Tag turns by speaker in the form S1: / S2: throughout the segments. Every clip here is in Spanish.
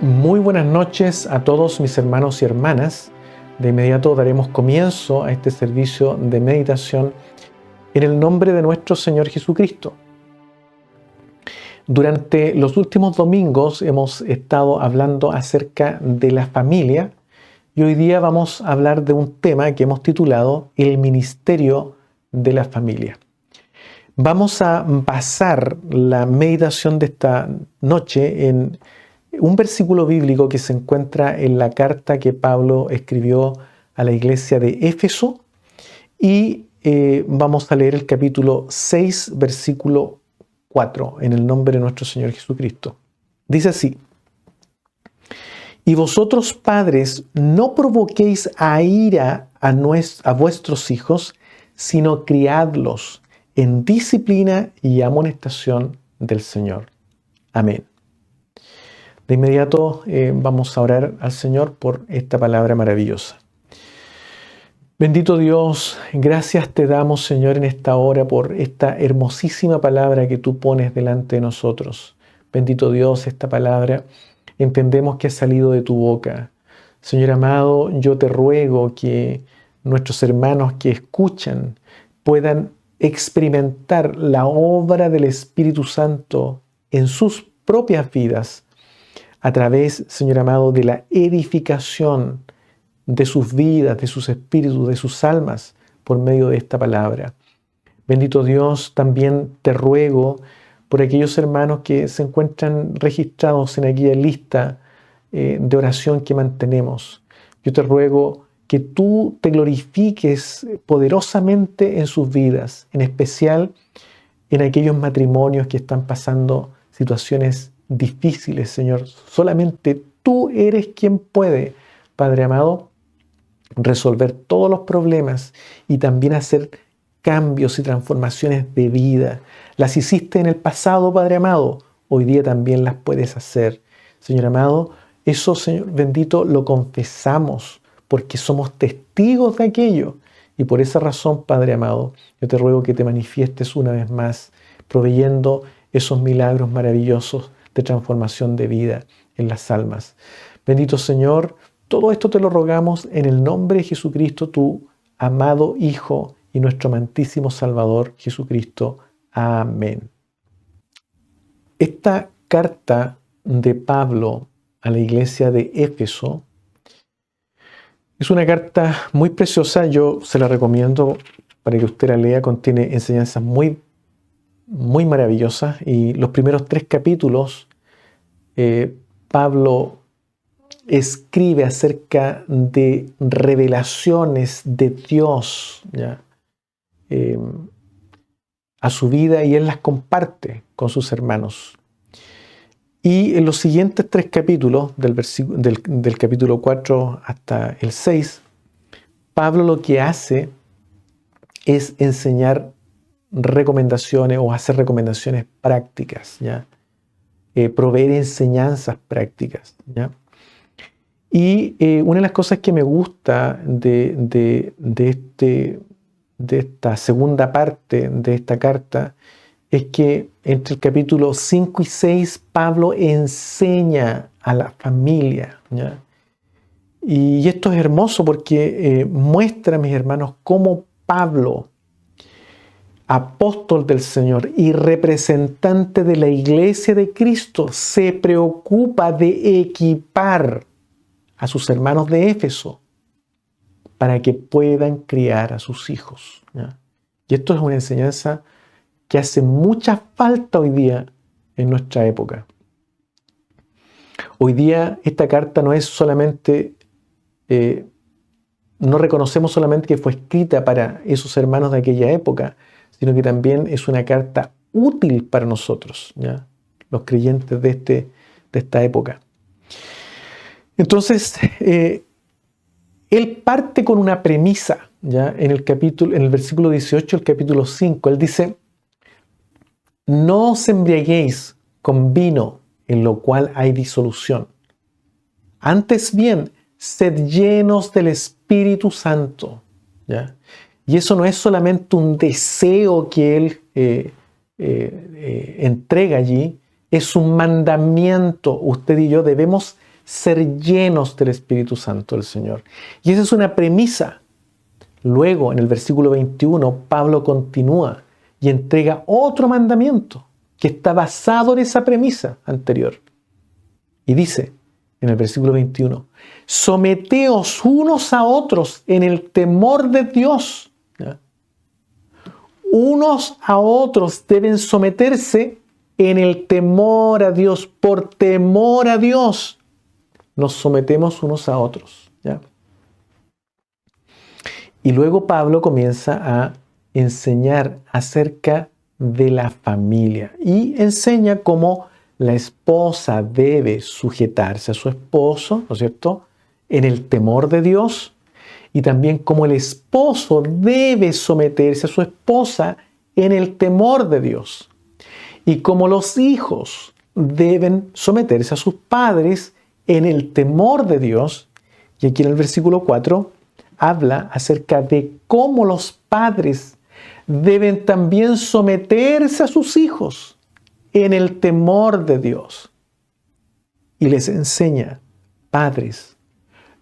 S1: Muy buenas noches a todos mis hermanos y hermanas. De inmediato daremos comienzo a este servicio de meditación en el nombre de nuestro Señor Jesucristo. Durante los últimos domingos hemos estado hablando acerca de la familia y hoy día vamos a hablar de un tema que hemos titulado El ministerio de la familia. Vamos a basar la meditación de esta noche en un versículo bíblico que se encuentra en la carta que Pablo escribió a la iglesia de Éfeso y vamos a leer el capítulo 6, versículo 4, en el nombre de nuestro Señor Jesucristo. Dice así: Y vosotros, padres, no provoquéis a ira a vuestros hijos, sino criadlos en disciplina y amonestación del Señor. Amén. De inmediato vamos a orar al Señor por esta palabra maravillosa. Bendito Dios, gracias te damos, Señor, en esta hora por esta hermosísima palabra que tú pones delante de nosotros. Bendito Dios, esta palabra entendemos que ha salido de tu boca. Señor amado, yo te ruego que nuestros hermanos que escuchan puedan experimentar la obra del Espíritu Santo en sus propias vidas, a través, Señor amado, de la edificación de sus vidas, de sus espíritus, de sus almas, por medio de esta palabra. Bendito Dios, también te ruego por aquellos hermanos que se encuentran registrados en aquella lista de oración que mantenemos. Yo te ruego que tú te glorifiques poderosamente en sus vidas, en especial en aquellos matrimonios que están pasando situaciones difíciles, Señor. Solamente tú eres quien puede, Padre amado, resolver todos los problemas y también hacer cambios y transformaciones de vida. Las hiciste en el pasado, Padre amado, hoy día también las puedes hacer. Señor amado, eso, Señor bendito, lo confesamos porque somos testigos de aquello. Y por esa razón, Padre amado, yo te ruego que te manifiestes una vez más, proveyendo esos milagros maravillosos de transformación de vida en las almas. Bendito Señor, todo esto te lo rogamos en el nombre de Jesucristo, tu amado Hijo y nuestro amantísimo Salvador Jesucristo. Amén. Esta carta de Pablo a la iglesia de Éfeso es una carta muy preciosa. Yo se la recomiendo para que usted la lea. Contiene enseñanzas muy maravillosas, y los primeros 3 capítulos Pablo escribe acerca de revelaciones de Dios, ¿ya? A su vida, y él las comparte con sus hermanos. Y en los siguientes 3 capítulos, del capítulo 4 hasta el 6, Pablo lo que hace es enseñar recomendaciones o hacer recomendaciones prácticas, ¿ya? Proveer enseñanzas prácticas, ¿ya? Y una de las cosas que me gusta de esta segunda parte de esta carta es que entre el capítulo 5 y 6 Pablo enseña a la familia, ¿ya? Y esto es hermoso porque muestra, mis hermanos, cómo Pablo, apóstol del Señor y representante de la iglesia de Cristo, se preocupa de equipar a sus hermanos de Éfeso para que puedan criar a sus hijos, ¿ya? Y esto es una enseñanza que hace mucha falta hoy día en nuestra época. Hoy día esta carta no es solamente, no reconocemos solamente que fue escrita para esos hermanos de aquella época, sino que también es una carta útil para nosotros, ¿ya? Los creyentes de esta época. Entonces, él parte con una premisa, ¿ya? En el versículo 18 del capítulo 5, él dice: no os embriaguéis con vino, en lo cual hay disolución. Antes bien, sed llenos del Espíritu Santo, ¿ya? Y eso no es solamente un deseo que él entrega allí, es un mandamiento. Usted y yo debemos ser llenos del Espíritu Santo del Señor. Y esa es una premisa. Luego, en el versículo 21, Pablo continúa y entrega otro mandamiento que está basado en esa premisa anterior. Y dice, en el versículo 21, someteos unos a otros en el temor de Dios. ¿Ya? Unos a otros deben someterse en el temor a Dios. Por temor a Dios nos sometemos unos a otros. ¿Ya? Y luego Pablo comienza a enseñar acerca de la familia y enseña cómo la esposa debe sujetarse a su esposo, ¿no es cierto?, en el temor de Dios, y también cómo el esposo debe someterse a su esposa en el temor de Dios, y cómo los hijos deben someterse a sus padres en el temor de Dios. Y aquí en el versículo 4 habla acerca de cómo los padres deben también someterse a sus hijos en el temor de Dios. Y les enseña, padres,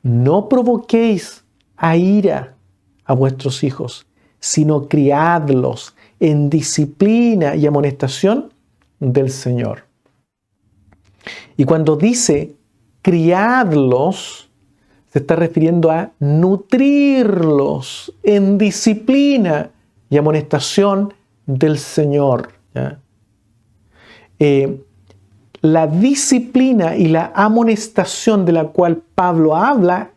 S1: no provoquéis a ira a vuestros hijos, sino criadlos en disciplina y amonestación del Señor. Y cuando dice criadlos, se está refiriendo a nutrirlos en disciplina y amonestación del Señor. ¿Ya? La disciplina y la amonestación de la cual Pablo habla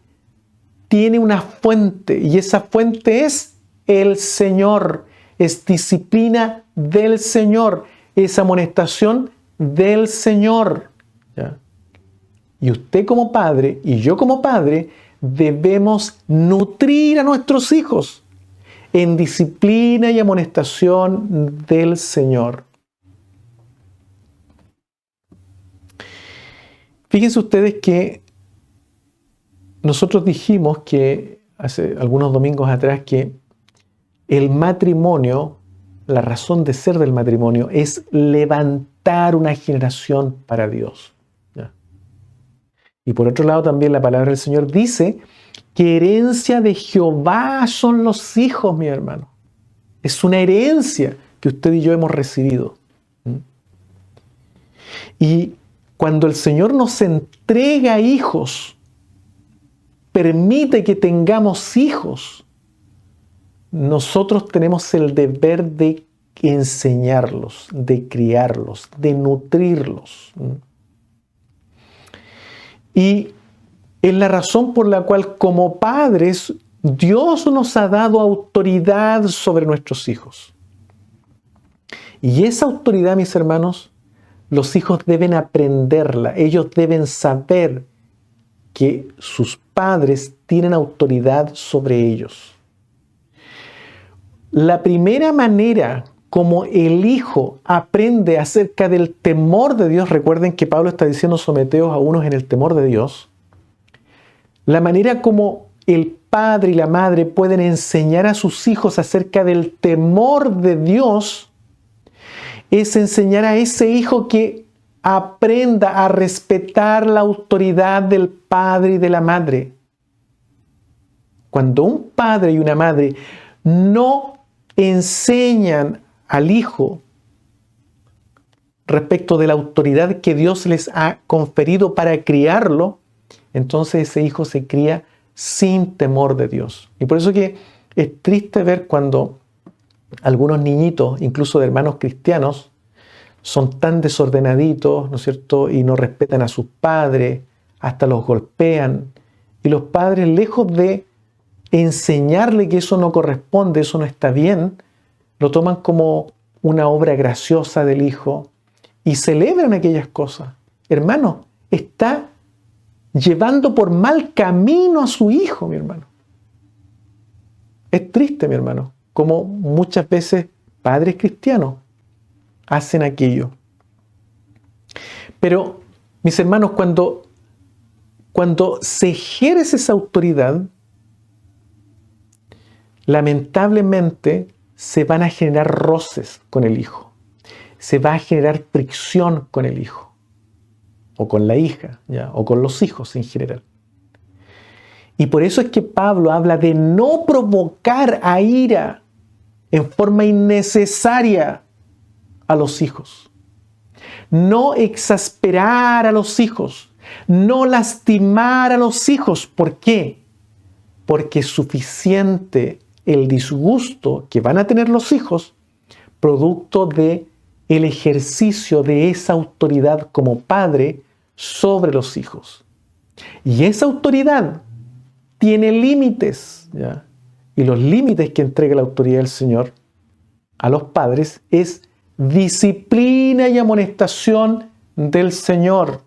S1: tiene una fuente, y esa fuente es el Señor. Es disciplina del Señor, es amonestación del Señor. ¿Ya? Y usted como padre y yo como padre debemos nutrir a nuestros hijos en disciplina y amonestación del Señor. Fíjense ustedes que nosotros dijimos que hace algunos domingos atrás que el matrimonio, la razón de ser del matrimonio es levantar una generación para Dios. ¿Ya? Y por otro lado también la palabra del Señor dice que herencia de Jehová son los hijos, mi hermano. Es una herencia que usted y yo hemos recibido. Y cuando el Señor nos entrega hijos, permite que tengamos hijos, nosotros tenemos el deber de enseñarlos, de criarlos, de nutrirlos. Y es la razón por la cual como padres Dios nos ha dado autoridad sobre nuestros hijos. Y esa autoridad, mis hermanos, los hijos deben aprenderla. Ellos deben saber que sus padres tienen autoridad sobre ellos. La primera manera como el hijo aprende acerca del temor de Dios, recuerden que Pablo está diciendo someteos a unos en el temor de Dios, la manera como el padre y la madre pueden enseñar a sus hijos acerca del temor de Dios es enseñar a ese hijo que aprenda a respetar la autoridad del padre y de la madre. Cuando un padre y una madre no enseñan al hijo respecto de la autoridad que Dios les ha conferido para criarlo, entonces ese hijo se cría sin temor de Dios. Y por eso que es triste ver cuando algunos niñitos, incluso de hermanos cristianos, son tan desordenaditos, ¿no es cierto?, y no respetan a sus padres, hasta los golpean. Y los padres, lejos de enseñarle que eso no corresponde, eso no está bien, lo toman como una obra graciosa del hijo y celebran aquellas cosas. Hermano, está llevando por mal camino a su hijo, mi hermano. Es triste, mi hermano, como muchas veces padres cristianos hacen aquello. Pero, mis hermanos, cuando se ejerce esa autoridad, lamentablemente se van a generar roces con el hijo. Se va a generar fricción con el hijo. o con la hija, ¿ya? O con los hijos en general. Y por eso es que Pablo habla de no provocar a ira en forma innecesaria a los hijos. No exasperar a los hijos. No lastimar a los hijos. ¿Por qué? Porque es suficiente el disgusto que van a tener los hijos producto de el ejercicio de esa autoridad como padre sobre los hijos. Y esa autoridad tiene límites, ¿ya? Y los límites que entrega la autoridad del Señor a los padres es disciplina y amonestación del Señor.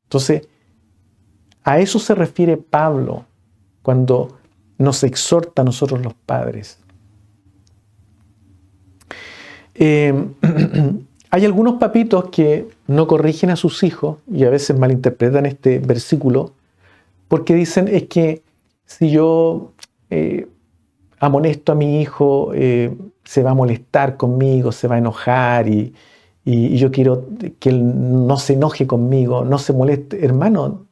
S1: Entonces, a eso se refiere Pablo cuando nos exhorta a nosotros los padres. Hay algunos papitos que no corrigen a sus hijos y a veces malinterpretan este versículo porque dicen es que si yo amonesto a mi hijo, se va a molestar conmigo, se va a enojar y yo quiero que él no se enoje conmigo, no se moleste. Hermano,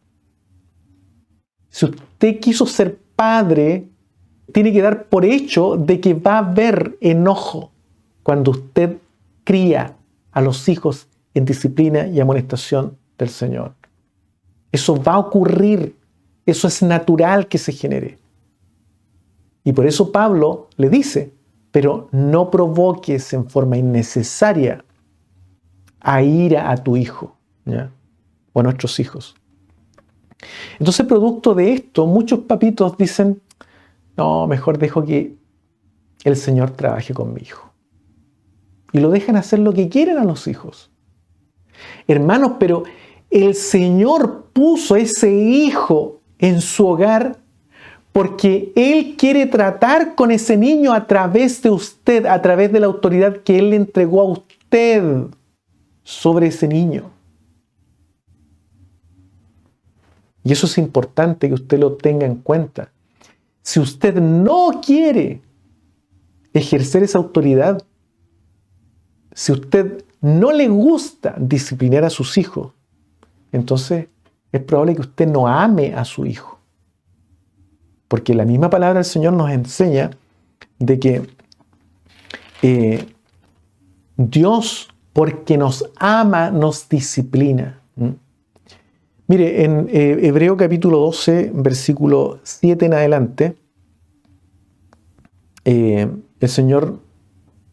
S1: si usted quiso ser padre, tiene que dar por hecho de que va a haber enojo cuando usted cría a los hijos en disciplina y amonestación del Señor. Eso va a ocurrir, eso es natural que se genere. Y por eso Pablo le dice, pero no provoques en forma innecesaria a ira a tu hijo, ¿ya? O a nuestros hijos. Entonces, producto de esto, muchos papitos dicen, no, mejor dejo que el Señor trabaje con mi hijo. Y lo dejan hacer lo que quieren a los hijos. Hermanos, pero el Señor puso ese hijo en su hogar porque Él quiere tratar con ese niño a través de usted, a través de la autoridad que Él le entregó a usted sobre ese niño. Y eso es importante que usted lo tenga en cuenta. Si usted no quiere ejercer esa autoridad, si usted no le gusta disciplinar a sus hijos, entonces es probable que usted no ame a su hijo. Porque la misma palabra del Señor nos enseña de que Dios, porque nos ama, nos disciplina. Mire, en Hebreo capítulo 12, versículo 7 en adelante, el Señor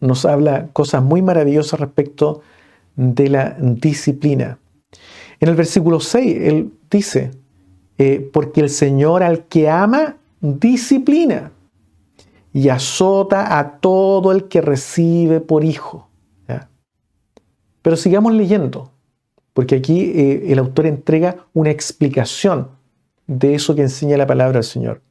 S1: nos habla cosas muy maravillosas respecto de la disciplina. En el versículo 6, Él dice, porque el Señor al que ama, disciplina y azota a todo el que recibe por hijo. ¿Ya? Pero sigamos leyendo, porque aquí el autor entrega una explicación de eso que enseña la palabra del Señor.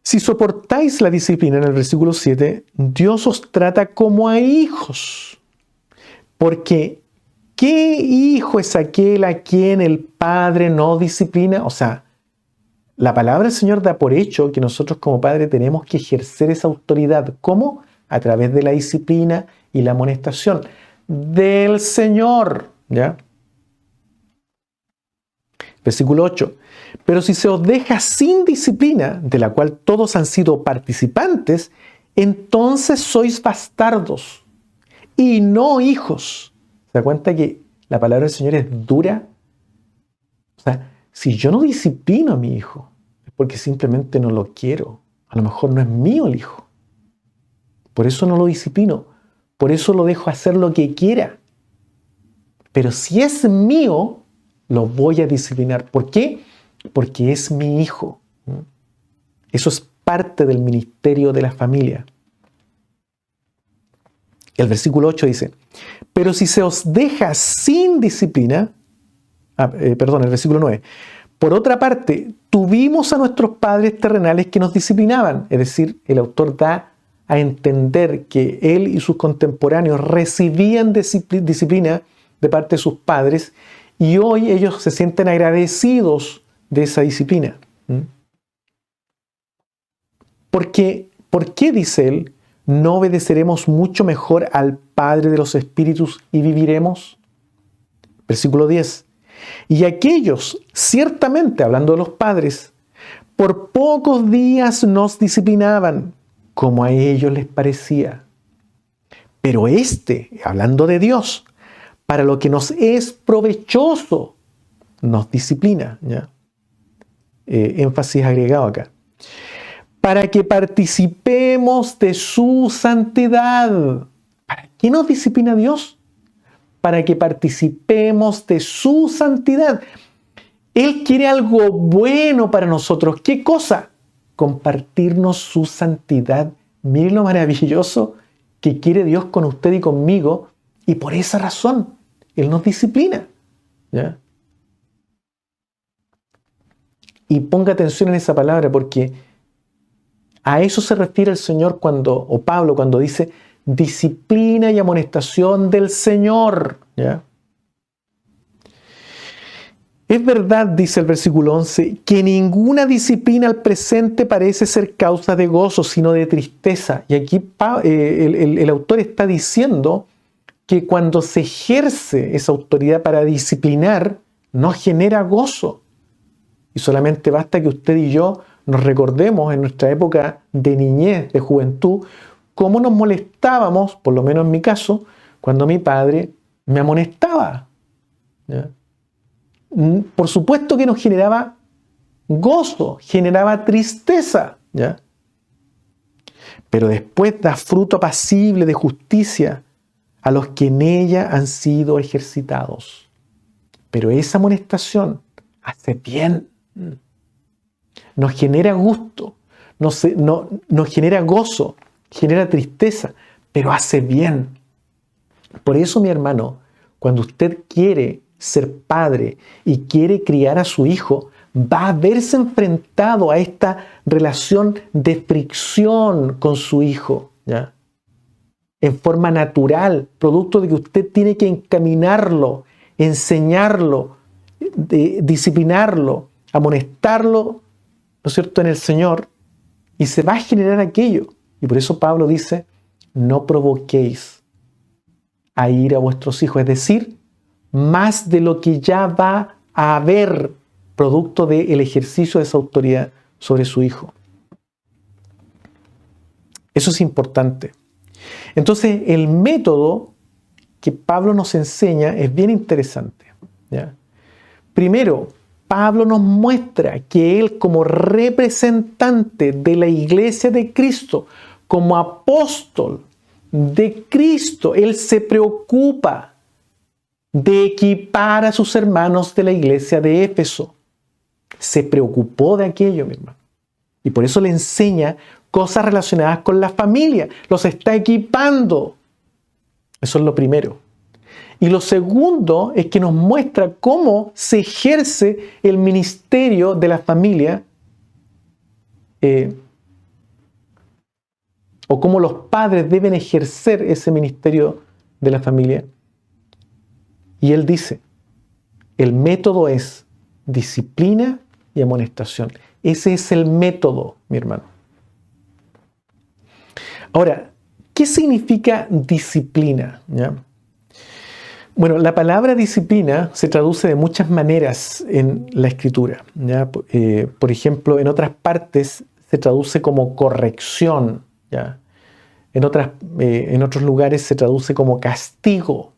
S1: Si soportáis la disciplina, en el versículo 7, Dios os trata como a hijos. Porque, ¿qué hijo es aquel a quien el Padre no disciplina? O sea, la palabra del Señor da por hecho que nosotros como padres tenemos que ejercer esa autoridad. ¿Cómo? A través de la disciplina y la amonestación del Señor. ¿Ya? Versículo 8. Pero si se os deja sin disciplina, de la cual todos han sido participantes, entonces sois bastardos y no hijos. ¿Se da cuenta que la palabra del Señor es dura? O sea, si yo no disciplino a mi hijo, es porque simplemente no lo quiero. A lo mejor no es mío el hijo. Por eso no lo disciplino. Por eso lo dejo hacer lo que quiera. Pero si es mío, lo voy a disciplinar. ¿Por qué? Porque es mi hijo. Eso es parte del ministerio de la familia. El versículo 8 dice, pero si se os deja sin disciplina, el versículo 9, por otra parte, tuvimos a nuestros padres terrenales que nos disciplinaban. Es decir, el autor da a entender que él y sus contemporáneos recibían disciplina de parte de sus padres y hoy ellos se sienten agradecidos de esa disciplina. Porque, ¿por qué, dice él, no obedeceremos mucho mejor al Padre de los Espíritus y viviremos? Versículo 10. Y aquellos, ciertamente, hablando de los padres, por pocos días nos disciplinaban, como a ellos les parecía. Pero hablando de Dios, para lo que nos es provechoso, nos disciplina. ¿Ya? Énfasis agregado acá. Para que participemos de su santidad. ¿Para qué nos disciplina Dios? Para que participemos de su santidad. Él quiere algo bueno para nosotros. ¿Qué cosa? Compartirnos su santidad. Miren lo maravilloso que quiere Dios con usted y conmigo. Y por esa razón, Él nos disciplina. ¿Ya? Y ponga atención en esa palabra, porque a eso se refiere el Señor o Pablo cuando dice disciplina y amonestación del Señor. ¿Ya? Es verdad, dice el versículo 11, que ninguna disciplina al presente parece ser causa de gozo, sino de tristeza. Y aquí el autor está diciendo que cuando se ejerce esa autoridad para disciplinar, no genera gozo. Y solamente basta que usted y yo nos recordemos en nuestra época de niñez, de juventud, cómo nos molestábamos, por lo menos en mi caso, cuando mi padre me amonestaba. ¿Ya? Por supuesto que nos generaba gozo, generaba tristeza, ¿ya? Pero después da fruto apacible de justicia a los que en ella han sido ejercitados. Pero esa amonestación hace bien, nos genera gusto, nos genera gozo, genera tristeza, pero hace bien. Por eso, mi hermano, cuando usted quiere ser padre y quiere criar a su hijo, va a verse enfrentado a esta relación de fricción con su hijo, ¿ya? En forma natural, producto de que usted tiene que encaminarlo, enseñarlo, disciplinarlo, amonestarlo, ¿no es cierto?, en el Señor, y se va a generar aquello. Y por eso Pablo dice, no provoquéis a ira a vuestros hijos, es decir, más de lo que ya va a haber producto del ejercicio de esa autoridad sobre su hijo. Eso es importante. Entonces, el método que Pablo nos enseña es bien interesante, ¿ya? Primero, Pablo nos muestra que él, como representante de la iglesia de Cristo, como apóstol de Cristo, él se preocupa de equipar a sus hermanos de la iglesia de Éfeso. Se preocupó de aquello, mi hermano. Y por eso le enseña cosas relacionadas con la familia. Los está equipando. Eso es lo primero. Y lo segundo es que nos muestra cómo se ejerce el ministerio de la familia o cómo los padres deben ejercer ese ministerio de la familia. Y él dice, el método es disciplina y amonestación. Ese es el método, mi hermano. Ahora, ¿qué significa disciplina? ¿Ya? Bueno, la palabra disciplina se traduce de muchas maneras en la Escritura, ¿ya? Por ejemplo, en otras partes se traduce como corrección, ¿ya? En otros lugares se traduce como castigo.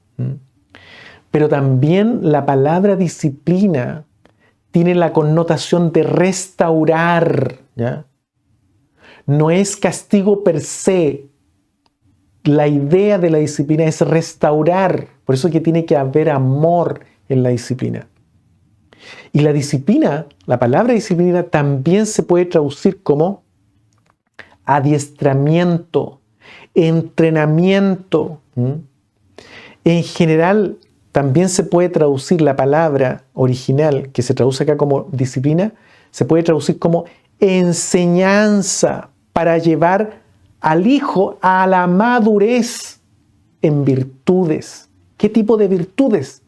S1: Pero también la palabra disciplina tiene la connotación de restaurar, ¿ya? No es castigo per se. La idea de la disciplina es restaurar. Por eso es que tiene que haber amor en la disciplina. Y la disciplina, la palabra disciplina también se puede traducir como adiestramiento, entrenamiento. En general, también se puede traducir la palabra original, que se traduce acá como disciplina, se puede traducir como enseñanza para llevar al hijo a la madurez en virtudes. ¿Qué tipo de virtudes?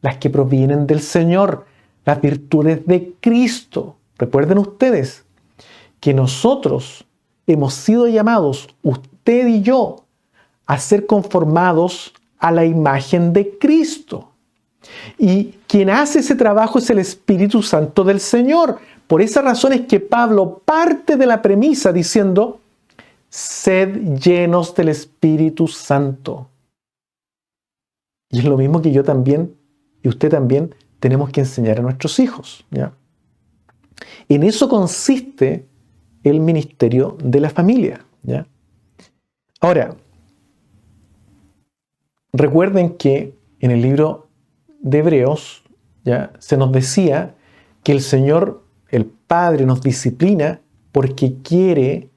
S1: Las que provienen del Señor, las virtudes de Cristo. Recuerden ustedes que nosotros hemos sido llamados, usted y yo, a ser conformados a la imagen de Cristo. Y quien hace ese trabajo es el Espíritu Santo del Señor. Por esa razón es que Pablo parte de la premisa diciendo, sed llenos del Espíritu Santo. Y es lo mismo que yo también, y usted también, tenemos que enseñar a nuestros hijos, ¿ya? En eso consiste el ministerio de la familia, ¿ya? Ahora, recuerden que en el libro de Hebreos, ¿ya?, se nos decía que el Señor, el Padre, nos disciplina porque quiere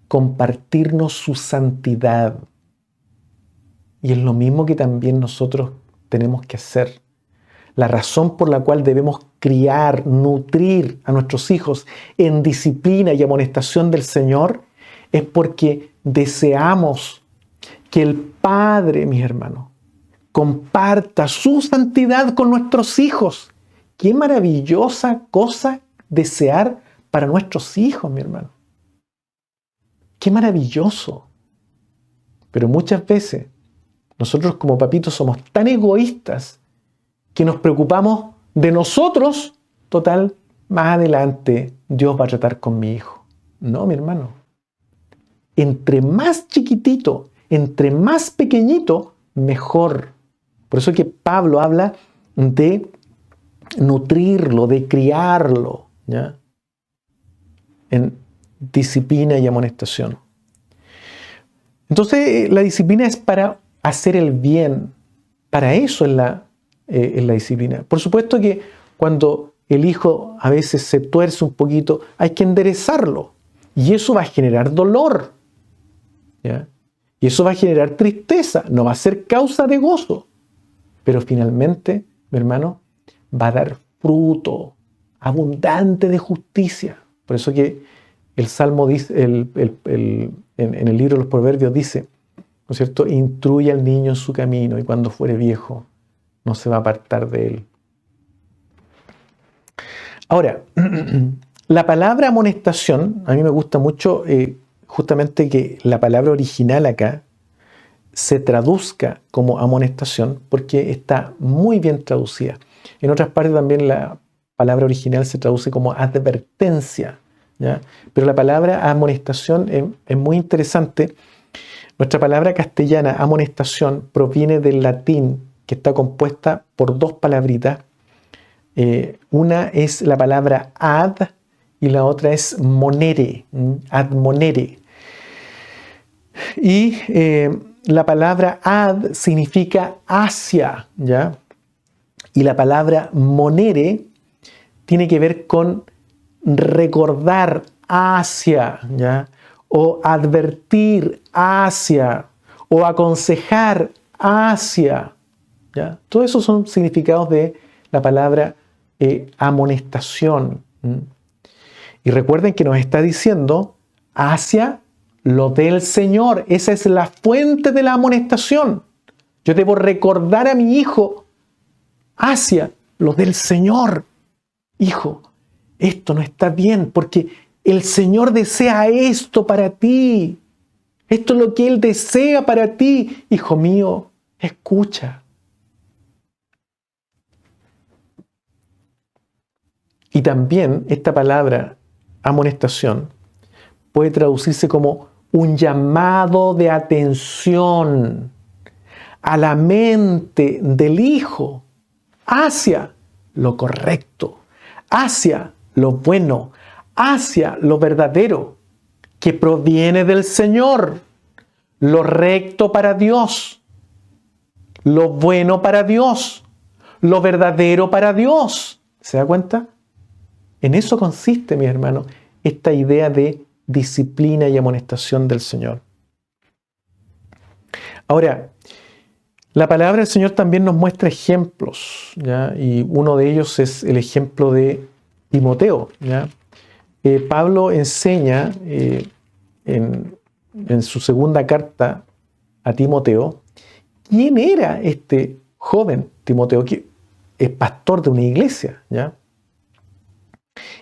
S1: compartirnos su santidad. Y es lo mismo que también nosotros tenemos que hacer. La razón por la cual debemos criar, nutrir a nuestros hijos en disciplina y amonestación del Señor es porque deseamos que el Padre, mis hermanos, comparta su santidad con nuestros hijos. Qué maravillosa cosa desear para nuestros hijos, mi hermano. Qué maravilloso. Pero muchas veces nosotros como papitos somos tan egoístas que nos preocupamos de nosotros. Total, más adelante Dios va a tratar con mi hijo. No, mi hermano. Entre más chiquitito, entre más pequeñito, mejor. Por eso que Pablo habla de nutrirlo, de criarlo, ¿ya?, en disciplina y amonestación. Entonces, la disciplina es para hacer el bien. Para eso es la disciplina. Por supuesto que cuando el hijo a veces se tuerce un poquito, hay que enderezarlo. Y eso va a generar dolor, ¿ya? Y eso va a generar tristeza. No va a ser causa de gozo. Pero finalmente, mi hermano, va a dar fruto abundante de justicia. Por eso que el Salmo dice, en el libro de los Proverbios dice, ¿no es cierto?, instruye al niño en su camino y cuando fuere viejo no se va a apartar de él. Ahora, la palabra amonestación, a mí me gusta mucho justamente que la palabra original acá se traduzca como amonestación porque está muy bien traducida. En otras partes también la palabra original se traduce como advertencia, ¿ya? Pero la palabra amonestación es muy interesante. Nuestra palabra castellana, amonestación, proviene del latín, que está compuesta por dos palabritas. Una es la palabra ad y la otra es monere, admonere. Y la palabra ad significa hacia, ¿ya? Y la palabra monere tiene que ver con recordar hacia, ¿ya?, o advertir hacia, o aconsejar hacia, ¿ya? Todos esos son significados de la palabra amonestación. Y recuerden que nos está diciendo hacia lo del Señor. Esa es la fuente de la amonestación. Yo debo recordar a mi hijo hacia lo del Señor. Hijo, esto no está bien porque el Señor desea esto para ti. Esto es lo que Él desea para ti. Hijo mío, escucha. Y también esta palabra amonestación puede traducirse como un llamado de atención a la mente del hijo hacia lo correcto, hacia lo bueno, hacia lo verdadero, que proviene del Señor, lo recto para Dios, lo bueno para Dios, lo verdadero para Dios. ¿Se da cuenta? En eso consiste, mi hermano, esta idea de disciplina y amonestación del Señor. Ahora, la palabra del Señor también nos muestra ejemplos, ¿ya? Y uno de ellos es el ejemplo de Timoteo, ¿ya? Pablo enseña en su segunda carta a Timoteo quién era este joven Timoteo, que es pastor de una iglesia, ¿ya?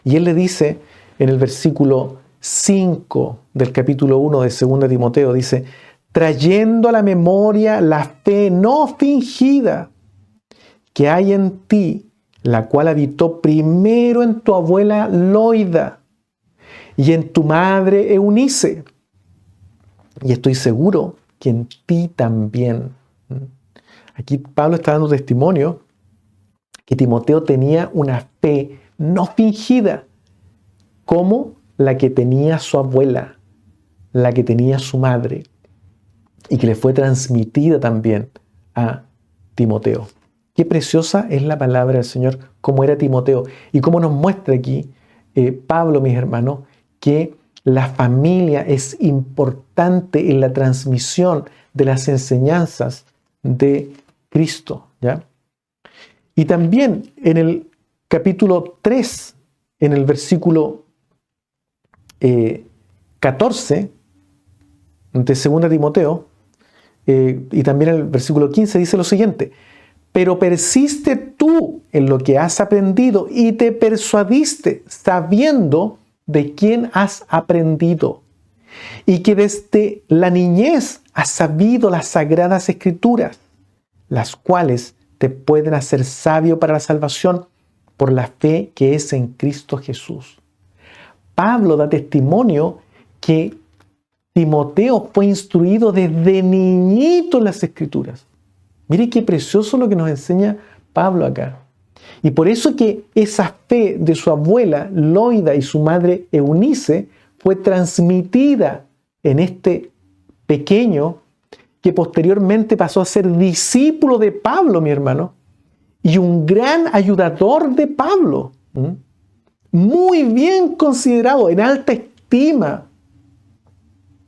S1: Y él le dice en el versículo 5 del capítulo 1 de 2 Timoteo, dice, trayendo a la memoria la fe no fingida que hay en ti, la cual habitó primero en tu abuela Loida y en tu madre Eunice. Y estoy seguro que en ti también. Aquí Pablo está dando testimonio que Timoteo tenía una fe no fingida, como la que tenía su abuela, la que tenía su madre, y que le fue transmitida también a Timoteo. Qué preciosa es la palabra del Señor, cómo era Timoteo, y cómo nos muestra aquí Pablo, mis hermanos, que la familia es importante en la transmisión de las enseñanzas de Cristo, ¿ya? Y también en el capítulo 3, en el versículo 14 de 2 Timoteo, y también en el versículo 15 dice lo siguiente: pero persiste tú en lo que has aprendido y te persuadiste sabiendo de quién has aprendido, y que desde la niñez has sabido las sagradas escrituras, las cuales te pueden hacer sabio para la salvación por la fe que es en Cristo Jesús. Pablo da testimonio que Timoteo fue instruido desde niñito en las escrituras. Mire qué precioso lo que nos enseña Pablo acá. Y por eso que esa fe de su abuela Loida y su madre Eunice fue transmitida en este pequeño que posteriormente pasó a ser discípulo de Pablo, mi hermano, y un gran ayudador de Pablo. Muy bien considerado, en alta estima.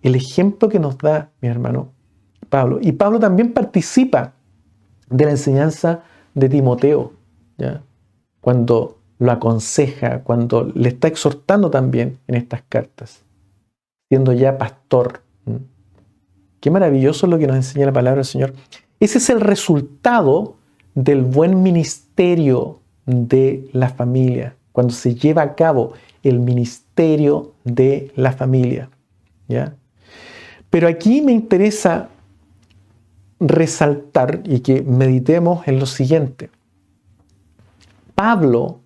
S1: El ejemplo que nos da, mi hermano, Pablo. Y Pablo también participa de la enseñanza de Timoteo, ¿ya? Cuando lo aconseja, cuando le está exhortando también en estas cartas, siendo ya pastor. Qué maravilloso es lo que nos enseña la palabra del Señor. Ese es el resultado del buen ministerio de la familia, cuando se lleva a cabo el ministerio de la familia, ¿ya? Pero aquí me interesa resaltar y que meditemos en lo siguiente. Pablo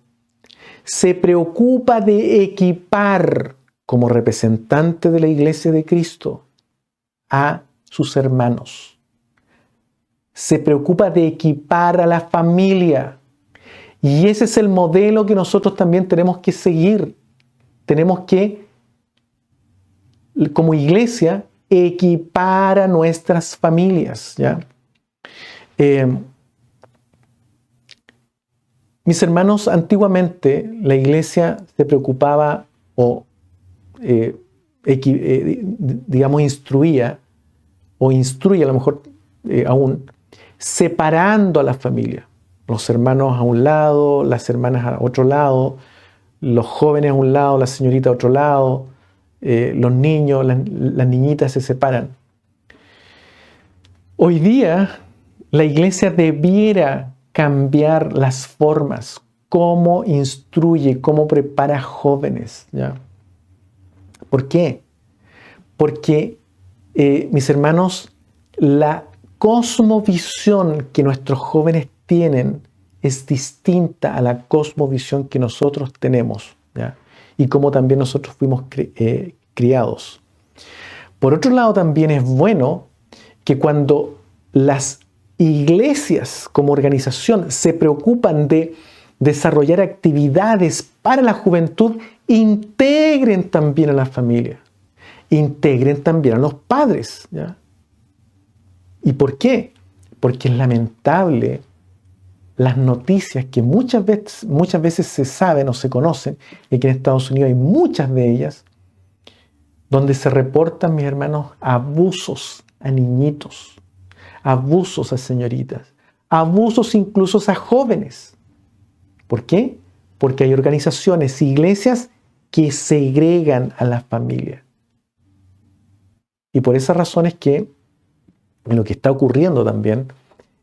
S1: se preocupa de equipar como representante de la Iglesia de Cristo a sus hermanos. Se preocupa de equipar a la familia. Y ese es el modelo que nosotros también tenemos que seguir. Tenemos que, como iglesia, equipar a nuestras familias, ¿ya? Mis hermanos, antiguamente la iglesia se preocupaba o, digamos, instruía o instruye a lo mejor aún, separando a la familia. Los hermanos a un lado, las hermanas a otro lado, los jóvenes a un lado, la señorita a otro lado, los niños, las niñitas se separan. Hoy día la iglesia debiera cambiar las formas, cómo instruye, cómo prepara jóvenes, ¿ya? ¿Por qué? Porque, mis hermanos, la cosmovisión que nuestros jóvenes tienen es distinta a la cosmovisión que nosotros tenemos, ¿ya? Y cómo también nosotros fuimos criados. Por otro lado, también es bueno que cuando las iglesias como organización se preocupan de desarrollar actividades para la juventud, integren también a la familia, integren también a los padres, ¿ya? ¿Y por qué? Porque es lamentable las noticias que muchas veces se saben o se conocen, y que en Estados Unidos hay muchas de ellas, donde se reportan, mis hermanos, abusos a niñitos, abusos a señoritas, abusos incluso a jóvenes. ¿Por qué? Porque hay organizaciones, iglesias que segregan a la familia. Y por esas razones que lo que está ocurriendo también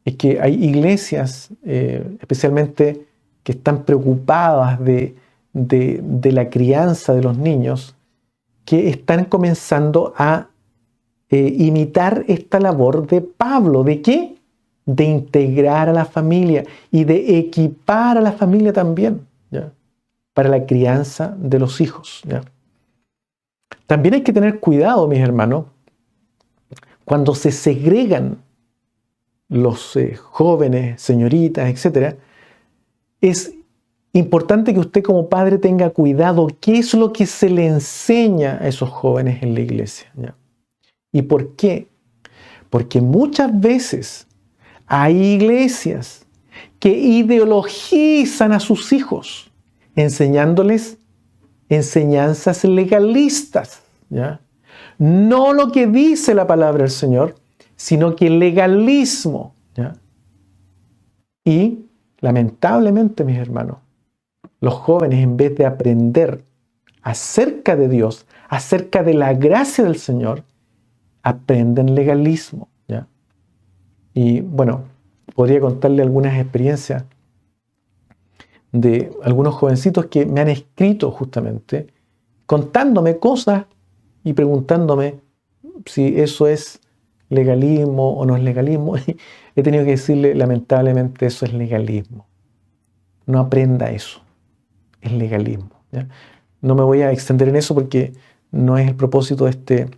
S1: es que hay iglesias, especialmente que están preocupadas de la crianza de los niños, que están comenzando a imitar esta labor de Pablo. ¿De qué? de integrar a la familia y de equipar a la familia también, ¿ya? Para la crianza de los hijos, ¿ya? También hay que tener cuidado, mis hermanos, cuando se segregan los jóvenes, señoritas, etc. Es importante que usted como padre tenga cuidado qué es lo que se le enseña a esos jóvenes en la iglesia, ¿ya? ¿Y por qué? Porque muchas veces hay iglesias que ideologizan a sus hijos, enseñándoles enseñanzas legalistas, ¿ya? No lo que dice la palabra del Señor, sino que el legalismo, ¿ya? Y lamentablemente, mis hermanos, los jóvenes, en vez de aprender acerca de Dios, acerca de la gracia del Señor, aprenden legalismo, ¿ya? Y bueno, podría contarle algunas experiencias de algunos jovencitos que me han escrito justamente contándome cosas y preguntándome si eso es legalismo o no es legalismo. He tenido que decirle, lamentablemente, eso es legalismo. No aprenda eso. Es legalismo, ¿ya? No me voy a extender en eso porque no es el propósito de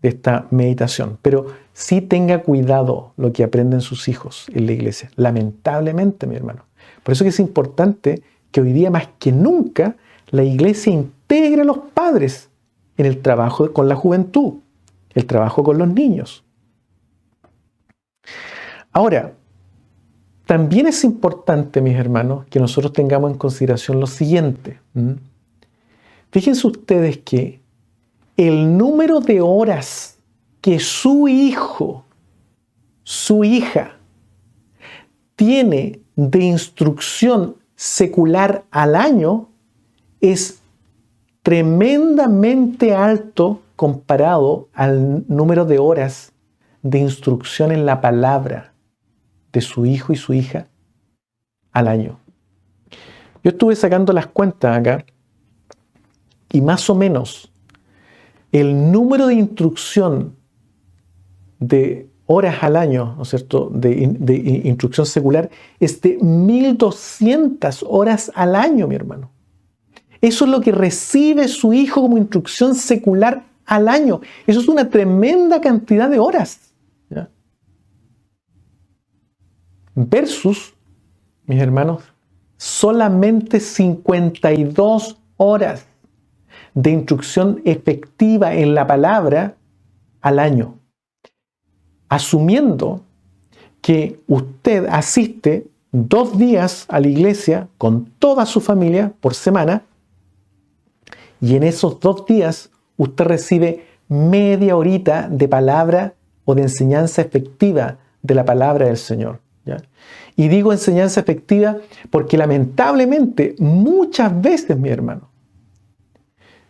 S1: esta meditación. Pero sí tenga cuidado lo que aprenden sus hijos en la iglesia. Lamentablemente, mi hermano. Por eso que es importante que hoy día más que nunca la iglesia integre a los padres en el trabajo con la juventud, el trabajo con los niños. Ahora, también es importante, mis hermanos, que nosotros tengamos en consideración lo siguiente. Fíjense ustedes que el número de horas que su hijo, su hija, tiene de instrucción secular al año es tremendamente alto comparado al número de horas de instrucción en la palabra de su hijo y su hija al año. Yo estuve sacando las cuentas acá y más o menos el número de instrucción de horas al año, ¿no es cierto?, de instrucción secular es de 1.200 horas al año, mi hermano. Eso es lo que recibe su hijo como instrucción secular al año. Eso es una tremenda cantidad de horas, ¿ya? Versus, mis hermanos, solamente 52 horas de instrucción efectiva en la palabra al año. Asumiendo que usted asiste 2 días a la iglesia con toda su familia por semana y en esos 2 días usted recibe media horita de palabra o de enseñanza efectiva de la palabra del Señor, ¿ya? Y digo enseñanza efectiva porque lamentablemente muchas veces, mi hermano,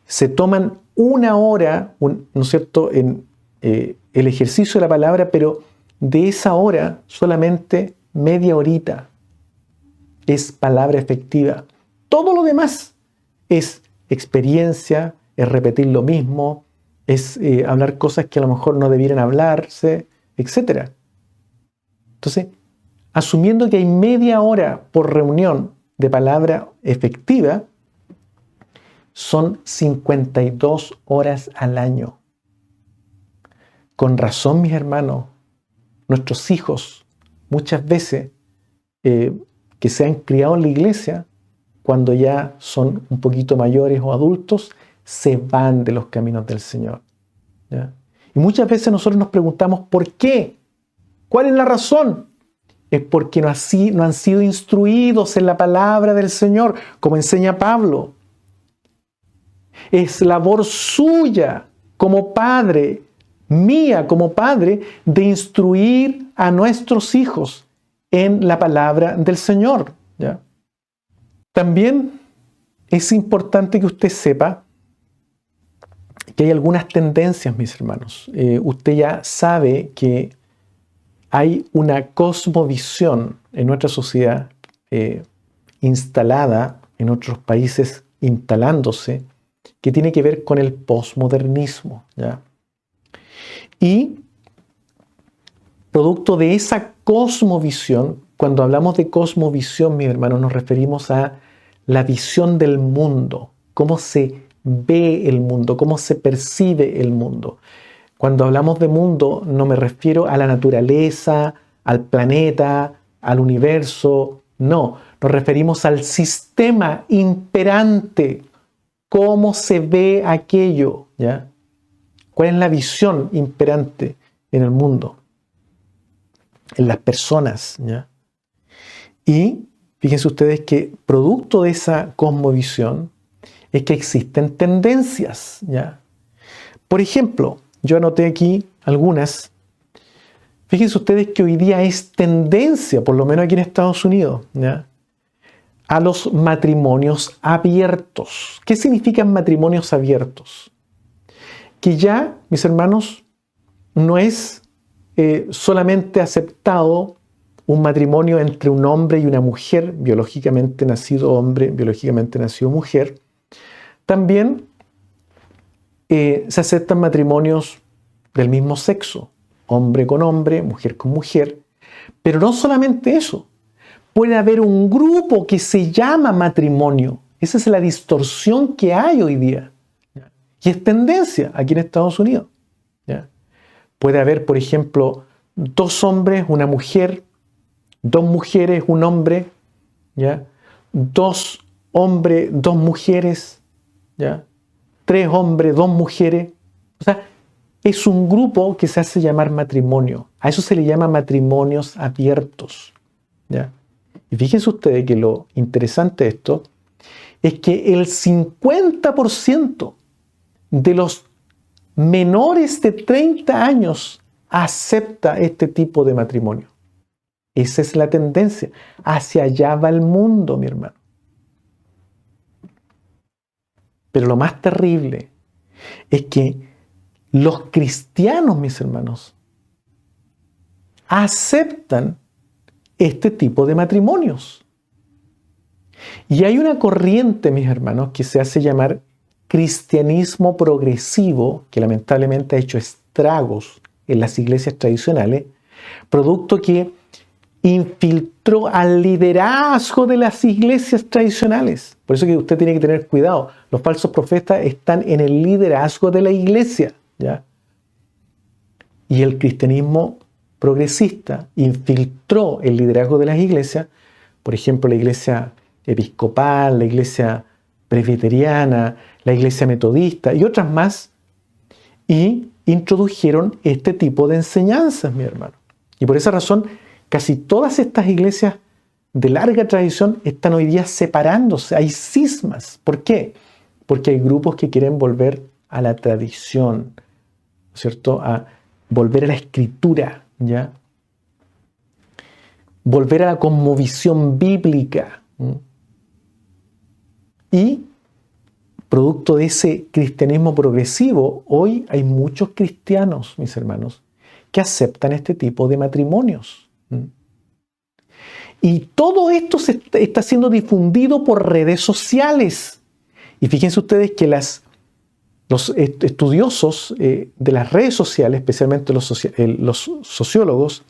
S1: se toman 1 hora, ¿no es cierto?, en el ejercicio de la palabra, pero de esa hora solamente media horita es palabra efectiva. Todo lo demás es experiencia, es repetir lo mismo, es hablar cosas que a lo mejor no debieran hablarse, etc. Entonces, asumiendo que hay media hora por reunión de palabra efectiva, son 52 horas al año. Con razón, mis hermanos, nuestros hijos muchas veces que se han criado en la iglesia, cuando ya son un poquito mayores o adultos, se van de los caminos del Señor, ¿ya? Y muchas veces nosotros nos preguntamos ¿por qué? ¿Cuál es la razón? Es porque no han sido instruidos en la palabra del Señor, como enseña Pablo. Es labor suya como padre, mía como padre, de instruir a nuestros hijos en la palabra del Señor, ¿ya? También es importante que usted sepa que hay algunas tendencias, mis hermanos. Usted ya sabe que hay una cosmovisión en nuestra sociedad instalada, en otros países instalándose, que tiene que ver con el posmodernismo, ¿ya? Y producto de esa cosmovisión. Cuando hablamos de cosmovisión, mis hermanos, nos referimos a la visión del mundo, cómo se ve el mundo, cómo se percibe el mundo. Cuando hablamos de mundo, no me refiero a la naturaleza, al planeta, al universo, no, nos referimos al sistema imperante, cómo se ve aquello, ¿ya? ¿Cuál es la visión imperante en el mundo? En las personas, ¿ya? Y fíjense ustedes que producto de esa cosmovisión es que existen tendencias, ¿ya? Por ejemplo, yo anoté aquí algunas. Fíjense ustedes que hoy día es tendencia, por lo menos aquí en Estados Unidos, ¿ya?, a los matrimonios abiertos. ¿Qué significan matrimonios abiertos? Que ya, mis hermanos, no es solamente aceptado un matrimonio entre un hombre y una mujer, biológicamente nacido hombre, biológicamente nacido mujer. También se aceptan matrimonios del mismo sexo, hombre con hombre, mujer con mujer. Pero no solamente eso. Puede haber un grupo que se llama matrimonio. Esa es la distorsión que hay hoy día. Y es tendencia aquí en Estados Unidos. ¿Ya? Puede haber, por ejemplo, 2 hombres, una mujer, 2 mujeres, un hombre, ¿ya? 2 hombres, 2 mujeres, ¿ya? 3 hombres, 2 mujeres. O sea, es un grupo que se hace llamar matrimonio. A eso se le llama matrimonios abiertos, ¿ya? Y fíjense ustedes que lo interesante de esto es que el 50% de los menores de 30 años acepta este tipo de matrimonio. Esa es la tendencia. Hacia allá va el mundo, mi hermano. Pero lo más terrible es que los cristianos, mis hermanos, aceptan este tipo de matrimonios. Y hay una corriente, mis hermanos, que se hace llamar cristianismo progresivo, que lamentablemente ha hecho estragos en las iglesias tradicionales, producto que infiltró al liderazgo de las iglesias tradicionales. Por eso que usted tiene que tener cuidado. Los falsos profetas están en el liderazgo de la iglesia, ¿ya? Y el cristianismo progresista infiltró el liderazgo de las iglesias, por ejemplo, la iglesia episcopal, la iglesia presbiteriana, la iglesia metodista y otras más, y introdujeron este tipo de enseñanzas, mi hermano. Y por esa razón, casi todas estas iglesias de larga tradición están hoy día separándose. Hay cismas. ¿Por qué? Porque hay grupos que quieren volver a la tradición, ¿cierto? A volver a la escritura, ¿ya? Volver a la cosmovisión bíblica. Y producto de ese cristianismo progresivo, hoy hay muchos cristianos, mis hermanos, que aceptan este tipo de matrimonios. Y todo esto está siendo difundido por redes sociales. Y fíjense ustedes que los estudiosos de las redes sociales, especialmente los sociólogos,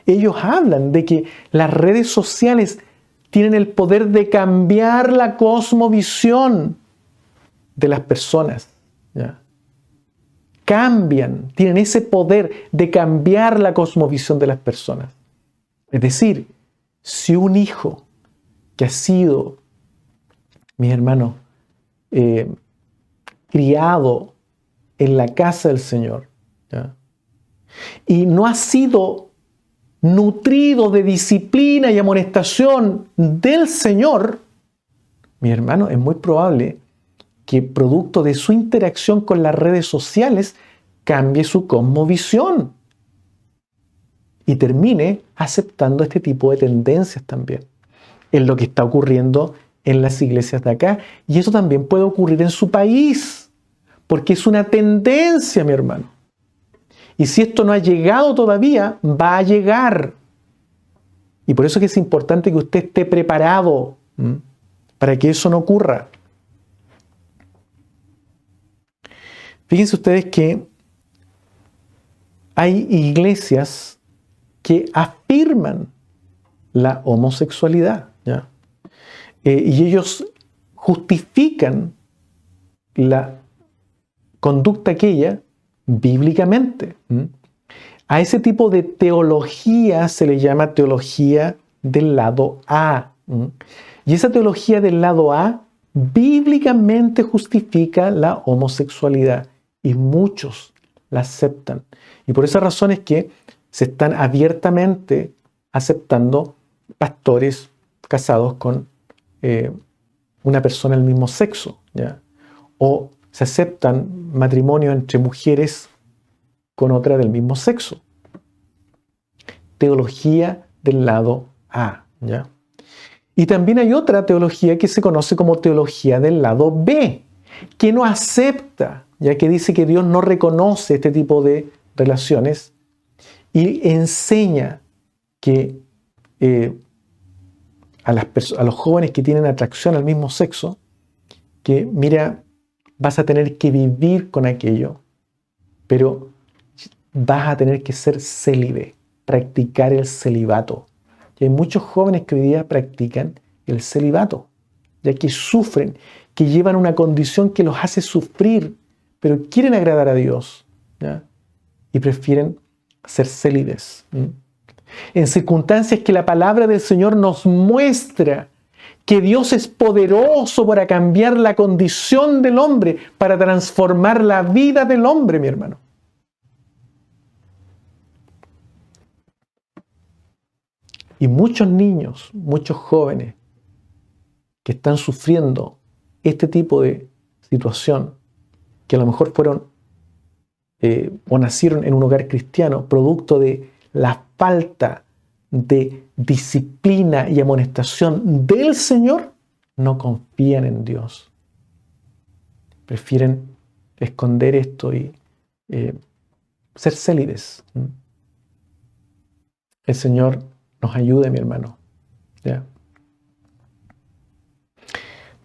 S1: ellos hablan de que las redes sociales tienen el poder de cambiar la cosmovisión de las personas, ¿ya? Cambian, tienen ese poder de cambiar la cosmovisión de las personas. Es decir, si un hijo que ha sido, mis hermanos, criado en la casa del Señor, ¿ya?, y no ha sido nutrido de disciplina y amonestación del Señor, mi hermano, es muy probable que producto de su interacción con las redes sociales cambie su cosmovisión y termine aceptando este tipo de tendencias también. Es lo que está ocurriendo en las iglesias de acá, y eso también puede ocurrir en su país, porque es una tendencia, mi hermano. Y si esto no ha llegado todavía, va a llegar. Y por eso es que es importante que usted esté preparado para que eso no ocurra. Fíjense ustedes que hay iglesias que afirman la homosexualidad, ¿ya? Y ellos justifican la conducta aquella bíblicamente. A ese tipo de teología se le llama teología del lado A. Y esa teología del lado A bíblicamente justifica la homosexualidad y muchos la aceptan. Y por esa razón es que se están abiertamente aceptando pastores casados con una persona del mismo sexo, ¿ya? O se aceptan matrimonios entre mujeres con otra del mismo sexo. Teología del lado A, ¿ya? Y también hay otra teología que se conoce como teología del lado B, que no acepta, ya que dice que Dios no reconoce este tipo de relaciones y enseña que a los jóvenes que tienen atracción al mismo sexo, que mira, vas a tener que vivir con aquello, pero vas a tener que ser célibe, practicar el celibato. Y hay muchos jóvenes que hoy día practican el celibato, ya que sufren, que llevan una condición que los hace sufrir, pero quieren agradar a Dios, ¿ya? Y prefieren ser célibes. En circunstancias que la palabra del Señor nos muestra que Dios es poderoso para cambiar la condición del hombre, para transformar la vida del hombre, mi hermano. Y muchos niños, muchos jóvenes que están sufriendo este tipo de situación, que a lo mejor fueron o nacieron en un hogar cristiano, producto de la falta de disciplina y amonestación del Señor, no confían en Dios. Prefieren esconder esto y ser célibes. El Señor nos ayude, mi hermano. ¿Ya?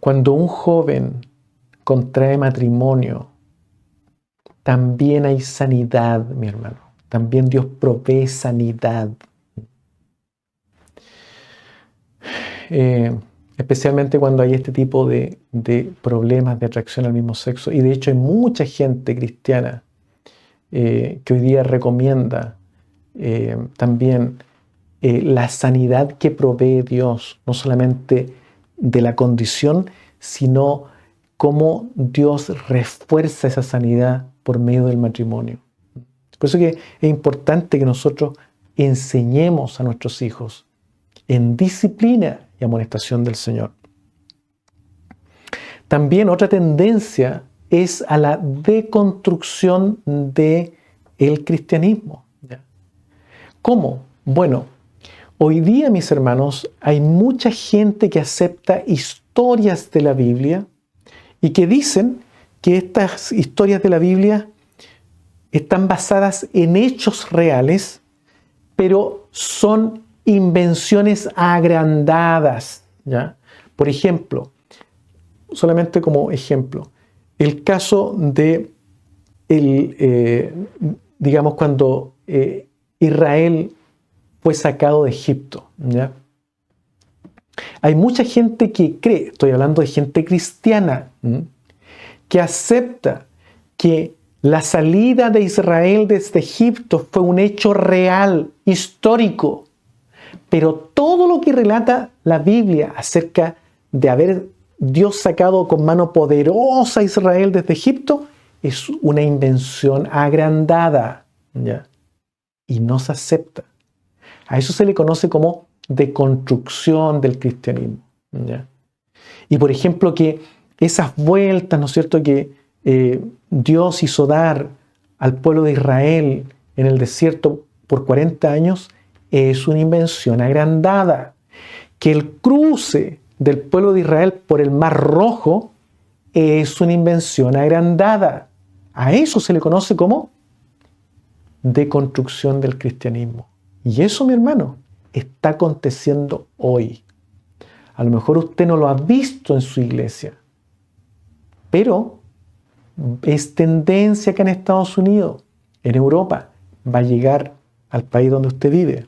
S1: Cuando un joven contrae matrimonio, también hay sanidad, mi hermano. También Dios provee sanidad. Especialmente cuando hay este tipo de problemas de atracción al mismo sexo. Y de hecho hay mucha gente cristiana que hoy día recomienda también la sanidad que provee Dios, no solamente de la condición, sino cómo Dios refuerza esa sanidad por medio del matrimonio. Por eso que es importante que nosotros enseñemos a nuestros hijos en disciplina y amonestación del Señor. También otra tendencia es a la deconstrucción del cristianismo. ¿Cómo? Bueno, hoy día, mis hermanos, hay mucha gente que acepta historias de la Biblia y que dicen que estas historias de la Biblia están basadas en hechos reales, pero son invenciones agrandadas, ¿ya? Por ejemplo, solamente como ejemplo, el caso de digamos, cuando Israel fue sacado de Egipto, ¿ya? Hay mucha gente que cree, estoy hablando de gente cristiana, que acepta que la salida de Israel desde Egipto fue un hecho real, histórico. Pero todo lo que relata la Biblia acerca de haber Dios sacado con mano poderosa a Israel desde Egipto es una invención agrandada, ¿ya? Y no se acepta. A eso se le conoce como deconstrucción del cristianismo, ¿ya? Y por ejemplo que esas vueltas, ¿no es cierto?, que Dios hizo dar al pueblo de Israel en el desierto por 40 años es una invención agrandada. Que el cruce del pueblo de Israel por el Mar Rojo es una invención agrandada. A eso se le conoce como deconstrucción del cristianismo. Y eso, mi hermano, está aconteciendo hoy. A lo mejor usted no lo ha visto en su iglesia, pero es tendencia que en Estados Unidos, en Europa, va a llegar al país donde usted vive.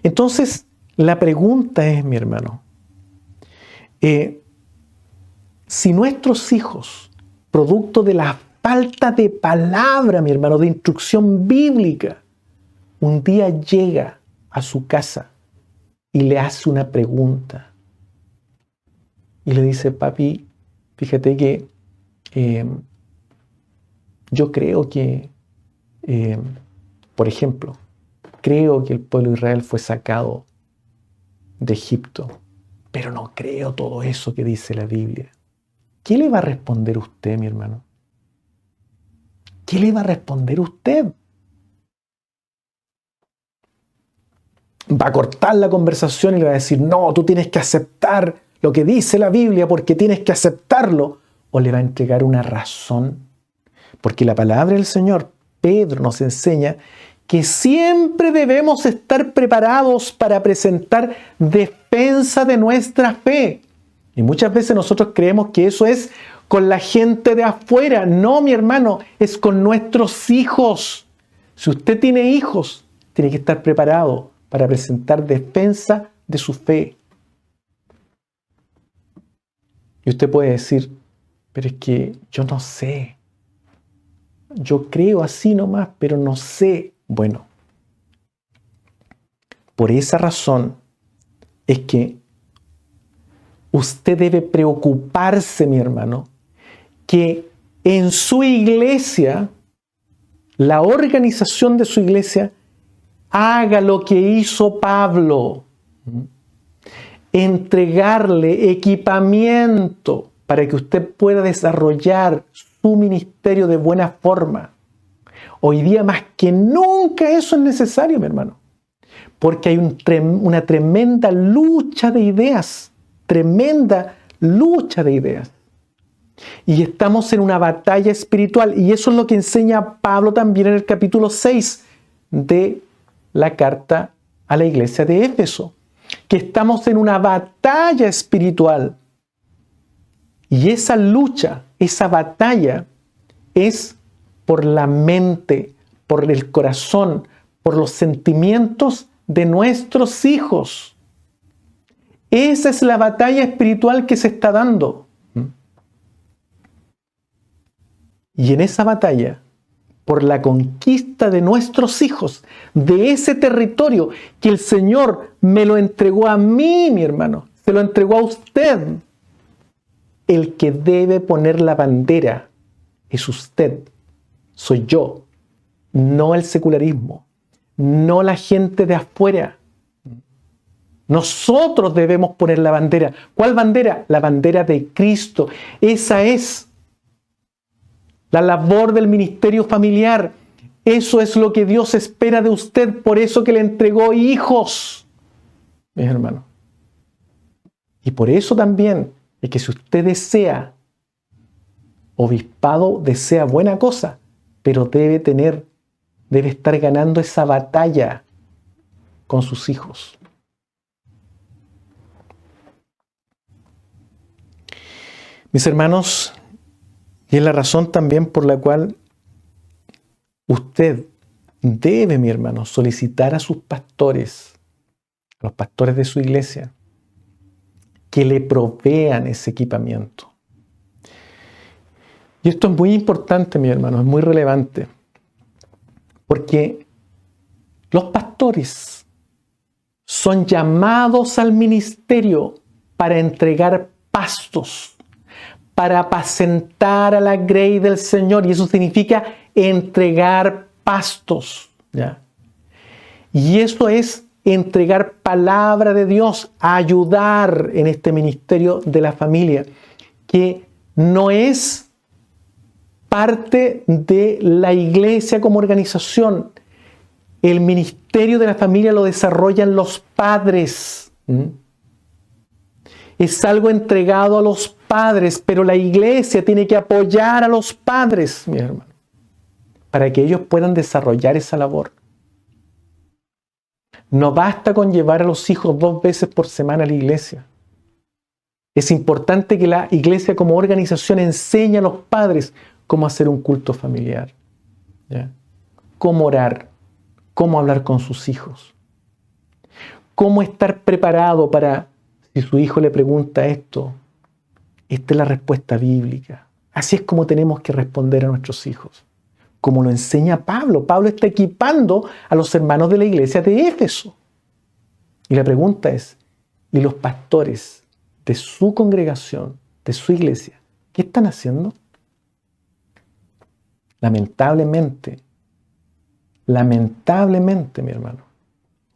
S1: Entonces, la pregunta es, mi hermano, si nuestros hijos, producto de la falta de palabra, mi hermano, de instrucción bíblica, un día llega a su casa y le hace una pregunta y le dice: papi, fíjate que yo creo que, por ejemplo, creo que el pueblo de Israel fue sacado de Egipto, pero no creo todo eso que dice la Biblia. ¿Qué le va a responder usted, mi hermano? ¿Qué le va a responder usted? ¿Va a cortar la conversación y le va a decir: no, tú tienes que aceptar lo que dice la Biblia porque tienes que aceptarlo? ¿O le va a entregar una razón? Porque la palabra del Señor, Pedro, nos enseña que siempre debemos estar preparados para presentar defensa de nuestra fe. Y muchas veces nosotros creemos que eso es con la gente de afuera. No, mi hermano, es con nuestros hijos. Si usted tiene hijos, tiene que estar preparado para presentar defensa de su fe. Y usted puede decir: pero es que yo no sé. Yo creo así nomás, pero no sé. Bueno, por esa razón es que usted debe preocuparse, mi hermano, que en su iglesia, la organización de su iglesia, haga lo que hizo Pablo. Entregarle equipamiento para que usted pueda desarrollar su ministerio de buena forma. Hoy día más que nunca eso es necesario, mi hermano. Porque hay una tremenda lucha de ideas. Tremenda lucha de ideas. Y estamos en una batalla espiritual. Y eso es lo que enseña Pablo también en el capítulo 6 de la carta a la iglesia de Éfeso. Que estamos en una batalla espiritual. Y esa lucha, esa batalla es por la mente, por el corazón, por los sentimientos de nuestros hijos. Esa es la batalla espiritual que se está dando. Y en esa batalla, por la conquista de nuestros hijos, de ese territorio que el Señor me lo entregó a mí, mi hermano, se lo entregó a usted. El que debe poner la bandera es usted, soy yo, no el secularismo, no la gente de afuera. Nosotros debemos poner la bandera. ¿Cuál bandera? La bandera de Cristo. Esa es la labor del ministerio familiar. Eso es lo que Dios espera de usted. Por eso que le entregó hijos, mis hermanos. Y por eso también es que si usted desea obispado, desea buena cosa, pero debe estar ganando esa batalla con sus hijos. Mis hermanos, y es la razón también por la cual usted debe, mi hermano, solicitar a sus pastores, a los pastores de su iglesia, que le provean ese equipamiento. Y esto es muy importante, mi hermano, es muy relevante, porque los pastores son llamados al ministerio para entregar pastos, para apacentar a la grey del Señor, y eso significa entregar pastos, ¿ya? Y eso es entregar palabra de Dios, ayudar en este ministerio de la familia, que no es parte de la iglesia como organización. El ministerio de la familia lo desarrollan los padres. Es algo entregado a los padres, pero la iglesia tiene que apoyar a los padres, mi hermano, para que ellos puedan desarrollar esa labor. No basta con llevar a los hijos 2 veces por semana a la iglesia. Es importante que la iglesia como organización enseñe a los padres cómo hacer un culto familiar, ¿ya? Cómo orar, cómo hablar con sus hijos, cómo estar preparado para, si su hijo le pregunta esto, esta es la respuesta bíblica. Así es como tenemos que responder a nuestros hijos. Como lo enseña Pablo. Pablo está equipando a los hermanos de la iglesia de Éfeso. Y la pregunta es, ¿y los pastores de su congregación, de su iglesia, qué están haciendo? Lamentablemente, mi hermano,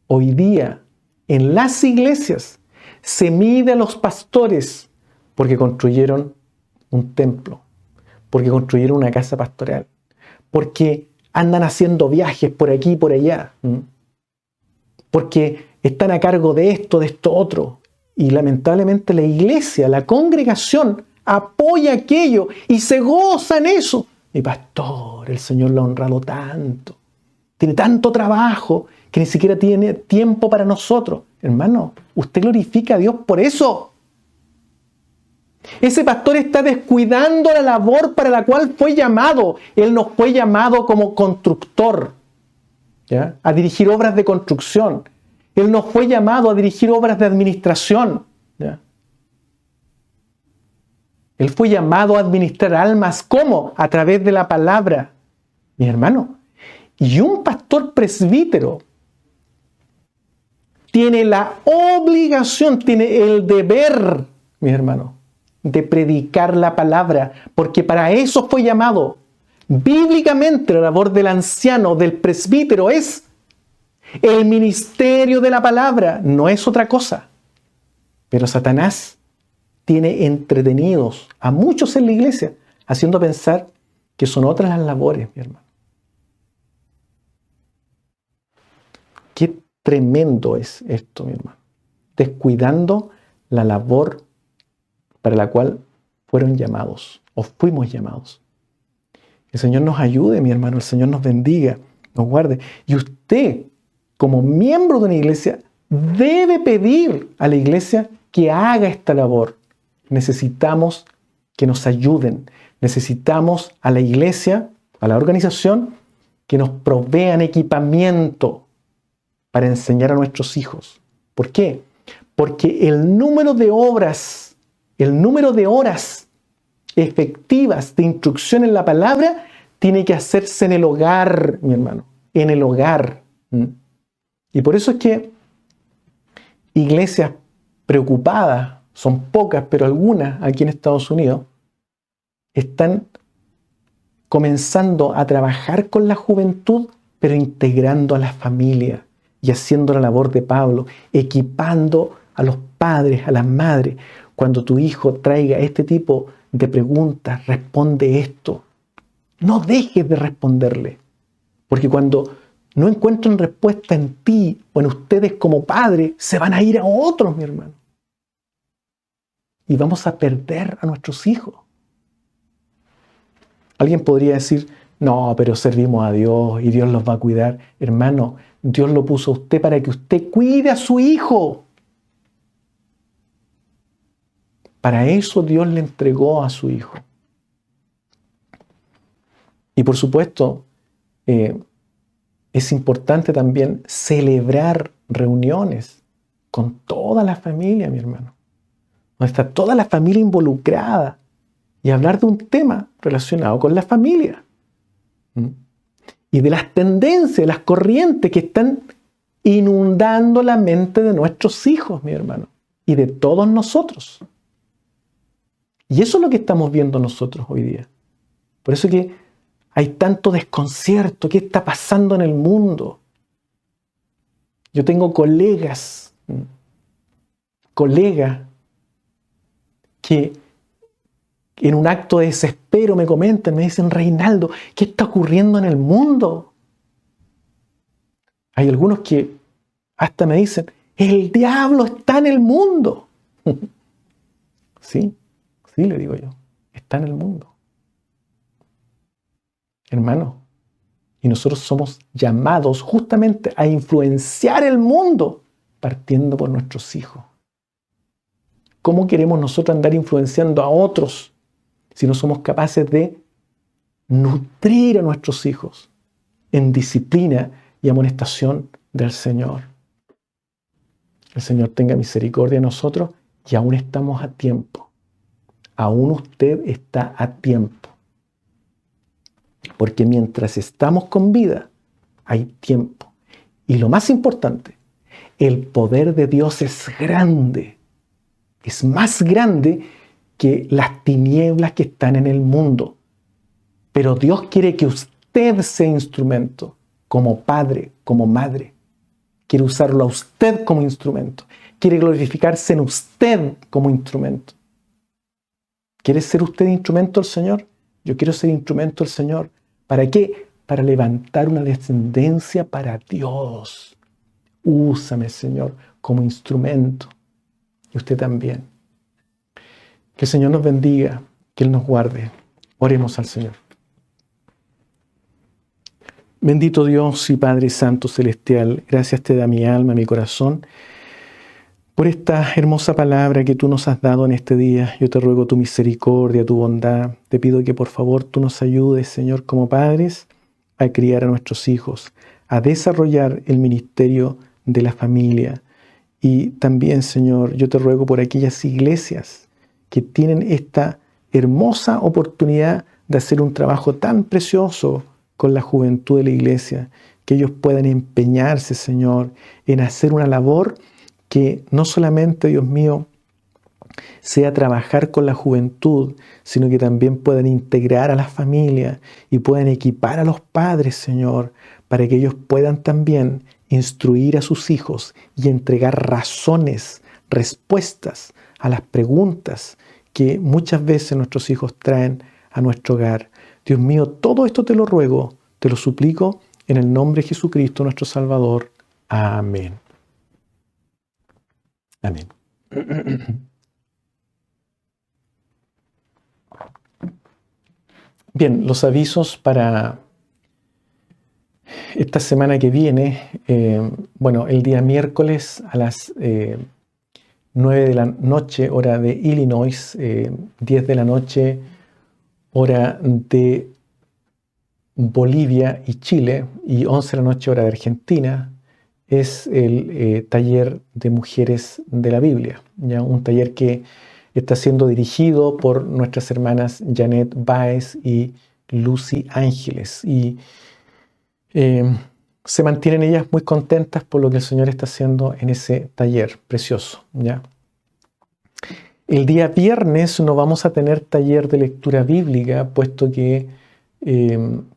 S1: hoy día en las iglesias se mide a los pastores porque construyeron un templo, porque construyeron una casa pastoral, porque andan haciendo viajes por aquí y por allá, porque están a cargo de esto otro. Y lamentablemente la iglesia, la congregación, apoya aquello y se goza en eso. Mi pastor, el Señor lo ha honrado tanto, tiene tanto trabajo que ni siquiera tiene tiempo para nosotros. Hermano, usted glorifica a Dios por eso. Ese pastor está descuidando la labor para la cual fue llamado. Él no fue llamado como constructor, ¿ya?, a dirigir obras de construcción. Él no fue llamado a dirigir obras de administración, ¿ya? Él fue llamado a administrar almas. ¿Cómo? A través de la palabra, mi hermano. Y un pastor presbítero tiene la obligación, tiene el deber, mi hermano, de predicar la palabra, porque para eso fue llamado. Bíblicamente, la labor del anciano, del presbítero, es el ministerio de la palabra, no es otra cosa. Pero Satanás tiene entretenidos a muchos en la iglesia, haciendo pensar que son otras las labores, mi hermano. Qué tremendo es esto, mi hermano. Descuidando la labor para la cual fueron llamados o fuimos llamados. El Señor nos ayude, mi hermano, el Señor nos bendiga, nos guarde. Y usted, como miembro de una iglesia, debe pedir a la iglesia que haga esta labor. Necesitamos que nos ayuden. Necesitamos a la iglesia, a la organización, que nos provean equipamiento para enseñar a nuestros hijos. ¿Por qué? Porque el número de horas efectivas de instrucción en la palabra tiene que hacerse en el hogar, mi hermano, en el hogar. Y por eso es que iglesias preocupadas, son pocas, pero algunas aquí en Estados Unidos, están comenzando a trabajar con la juventud, pero integrando a la familia y haciendo la labor de Pablo, equipando a los padres, a las madres. Cuando tu hijo traiga este tipo de preguntas, responde esto. No dejes de responderle, porque cuando no encuentran respuesta en ti o en ustedes como padres, se van a ir a otros, mi hermano. Y vamos a perder a nuestros hijos. Alguien podría decir, no, pero servimos a Dios y Dios los va a cuidar. Hermano, Dios lo puso a usted para que usted cuide a su hijo. Para eso Dios le entregó a su hijo. Y por supuesto, es importante también celebrar reuniones con toda la familia, mi hermano. Donde está toda la familia involucrada y hablar de un tema relacionado con la familia. Y de las tendencias, las corrientes que están inundando la mente de nuestros hijos, mi hermano, y de todos nosotros. Y eso es lo que estamos viendo nosotros hoy día. Por eso que hay tanto desconcierto. ¿Qué está pasando en el mundo? Yo tengo colegas que en un acto de desespero me comentan, me dicen, Reinaldo, ¿qué está ocurriendo en el mundo? Hay algunos que hasta me dicen, el diablo está en el mundo. Sí, le digo yo, está en el mundo. Hermano, y nosotros somos llamados justamente a influenciar el mundo partiendo por nuestros hijos. ¿Cómo queremos nosotros andar influenciando a otros si no somos capaces de nutrir a nuestros hijos en disciplina y amonestación del Señor? el Señor tenga misericordia de nosotros y aún estamos a tiempo. Aún usted está a tiempo. Porque mientras estamos con vida, hay tiempo. Y lo más importante, el poder de Dios es grande. Es más grande que las tinieblas que están en el mundo. Pero Dios quiere que usted sea instrumento, como padre, como madre. Quiere usarlo a usted como instrumento. Quiere glorificarse en usted como instrumento. ¿Quiere ser usted instrumento del Señor? Yo quiero ser instrumento del Señor. ¿Para qué? Para levantar una descendencia para Dios. Úsame, Señor, como instrumento. Y usted también. Que el Señor nos bendiga, que Él nos guarde. Oremos al Señor. Bendito Dios y Padre Santo Celestial, gracias te da mi alma, mi corazón, por esta hermosa palabra que tú nos has dado en este día. Yo te ruego tu misericordia, tu bondad. Te pido que por favor tú nos ayudes, Señor, como padres, a criar a nuestros hijos, a desarrollar el ministerio de la familia. Y también, Señor, yo te ruego por aquellas iglesias que tienen esta hermosa oportunidad de hacer un trabajo tan precioso con la juventud de la iglesia, que ellos puedan empeñarse, Señor, en hacer una labor que no solamente, Dios mío, sea trabajar con la juventud, sino que también puedan integrar a las familias y puedan equipar a los padres, Señor, para que ellos puedan también instruir a sus hijos y entregar razones, respuestas a las preguntas que muchas veces nuestros hijos traen a nuestro hogar. Dios mío, todo esto te lo ruego, te lo suplico en el nombre de Jesucristo nuestro Salvador. Amén. Amén. Bien, los avisos para esta semana que viene. El día miércoles a las 9 de la noche, hora de Illinois, 10 de la noche, hora de Bolivia y Chile, y 11 de la noche, hora de Argentina, es el taller de mujeres de la Biblia, ¿ya? Un taller que está siendo dirigido por nuestras hermanas Janet Baez y Lucy Ángeles. Y se mantienen ellas muy contentas por lo que el Señor está haciendo en ese taller precioso, ¿ya? El día viernes no vamos a tener taller de lectura bíblica, puesto que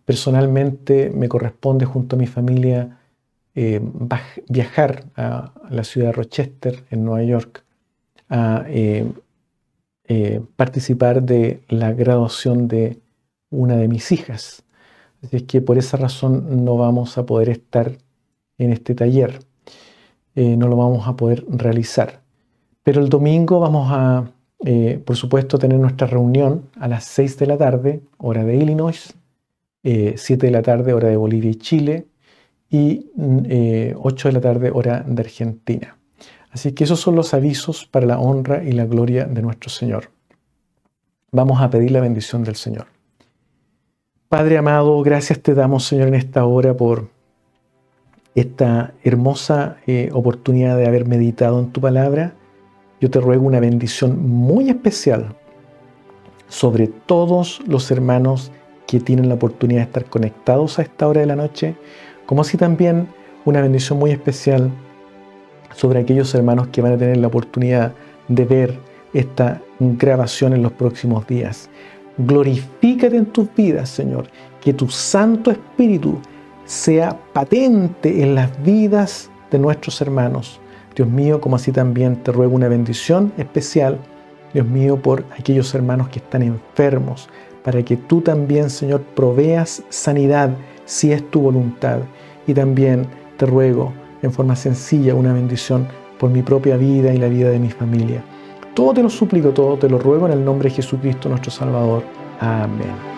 S1: personalmente me corresponde junto a mi familia viajar a la ciudad de Rochester, en Nueva York, a participar de la graduación de una de mis hijas. Así es que por esa razón no vamos a poder estar en este taller, no lo vamos a poder realizar. Pero el domingo vamos a, por supuesto, tener nuestra reunión a las 6 de la tarde, hora de Illinois, 7 de la tarde, hora de Bolivia y Chile, y 8 de la tarde, hora de Argentina. Así que esos son los avisos para la honra y la gloria de nuestro Señor. Vamos a pedir la bendición del Señor. Padre amado, gracias te damos, Señor, en esta hora por esta hermosa oportunidad de haber meditado en tu palabra. Yo te ruego una bendición muy especial sobre todos los hermanos que tienen la oportunidad de estar conectados a esta hora de la noche, como así también una bendición muy especial sobre aquellos hermanos que van a tener la oportunidad de ver esta grabación en los próximos días. Glorifícate en tus vidas, Señor, que tu Santo Espíritu sea patente en las vidas de nuestros hermanos. Dios mío, como así también te ruego una bendición especial, Dios mío, por aquellos hermanos que están enfermos, para que tú también, Señor, proveas sanidad si es tu voluntad. Y también te ruego en forma sencilla una bendición por mi propia vida y la vida de mi familia. Todo te lo suplico, todo te lo ruego en el nombre de Jesucristo nuestro Salvador. Amén.